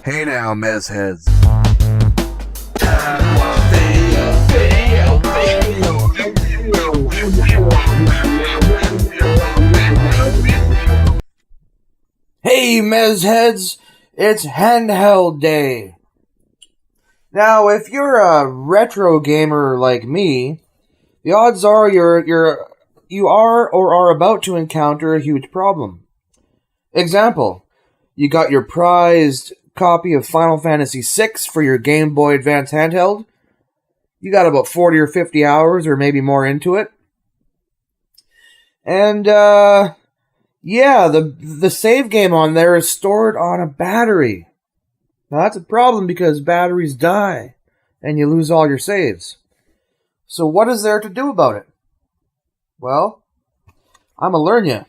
Hey now, Mez heads. Hey Mez heads, it's handheld day. Now, if you're a retro gamer like me, the odds are you are or are about to encounter a huge problem. Example, you got your prized copy of Final Fantasy VI for your Gameboy Advance handheld. You got about 40 or 50 hours or maybe more into it. And, the save game on there is stored on a battery. Now, that's a problem because batteries die and you lose all your saves. So what is there to do about it? Well, I'm going to learn you.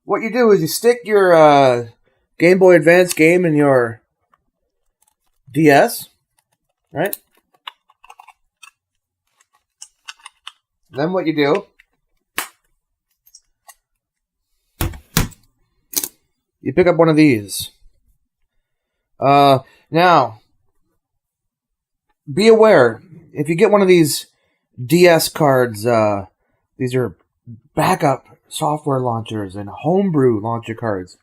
What you do is you stick your Game Boy Advance game in your DS, right? Then what you do, you pick up one of these. Now, be aware, if you get one of these DS cards, these are backup software launchers and homebrew launcher cards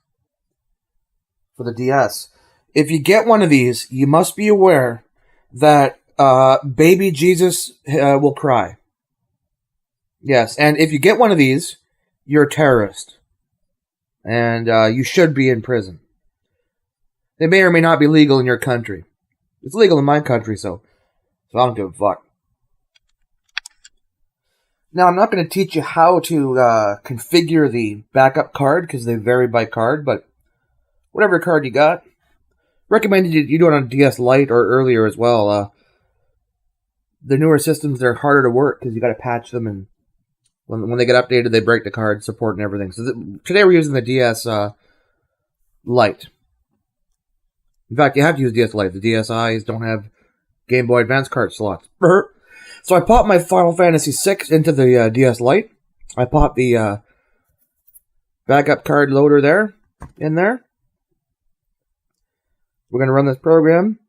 for the DS. If you get one of these, you must be aware that baby Jesus will cry. Yes, and if you get one of these, you're a terrorist. And you should be in prison. They may or may not be legal in your country. It's legal in my country, so I don't give a fuck. Now, I'm not going to teach you how to configure the backup card, because they vary by card, but whatever card you got, recommend you do it on DS Lite or earlier as well. The newer systems, they're harder to work, because you got to patch them, and when they get updated, they break the card support and everything. So today we're using the DS Lite. In fact, you have to use DS Lite. The DSIs don't have Game Boy Advance card slots. So I popped my Final Fantasy VI into the DS Lite. I popped the backup card loader there, in there. We're going to run this program.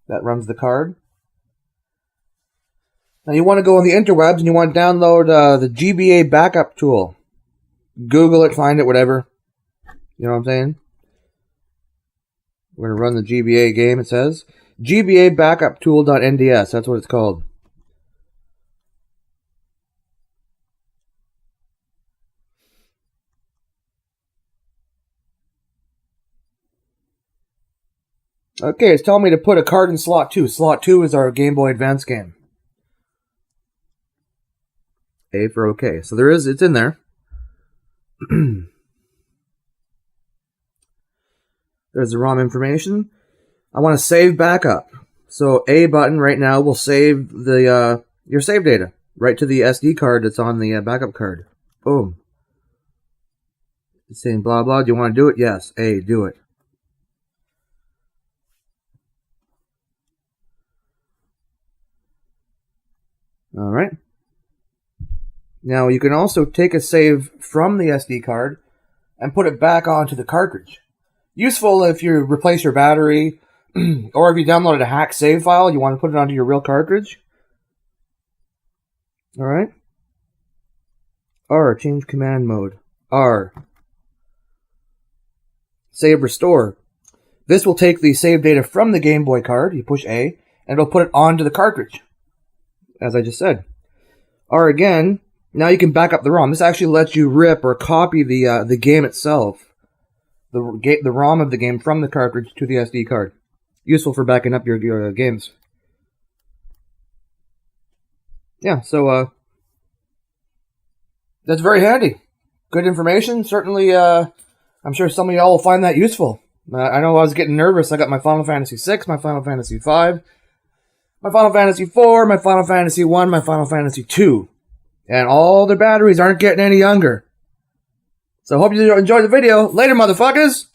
That runs the card. Now you want to go on the interwebs and you want to download the GBA backup tool. Google it, find it, whatever. You know what I'm saying? We're going to run the GBA game, it says. GBA backup tool.nds, that's what it's called. Okay, it's telling me to put a card in slot 2. Slot 2 is our Game Boy Advance game. A for OK. So it's in there. There's the ROM information. I want to save backup. So A button right now will save the your save data right to the SD card that's on the backup card. Boom. It's saying blah blah. Do you want to do it? Yes. A, do it. All right. Now you can also take a save from the SD card and put it back onto the cartridge. Useful if you replace your battery, or if you downloaded a hack save file, you want to put it onto your real cartridge. Alright. R, change command mode. R. Save restore. This will take the save data from the Game Boy card, you push A, and it'll put it onto the cartridge. As I just said. R again. Now you can back up the ROM. This actually lets you rip or copy the game itself. The ROM of the game from the cartridge to the SD card. Useful for backing up your games. Yeah, so that's very handy. Good information. Certainly, I'm sure some of y'all will find that useful. I know I was getting nervous. I got my Final Fantasy VI, my Final Fantasy V, my Final Fantasy IV, my Final Fantasy I, my Final Fantasy II. And all their batteries aren't getting any younger. So I hope you enjoyed the video. Later, motherfuckers!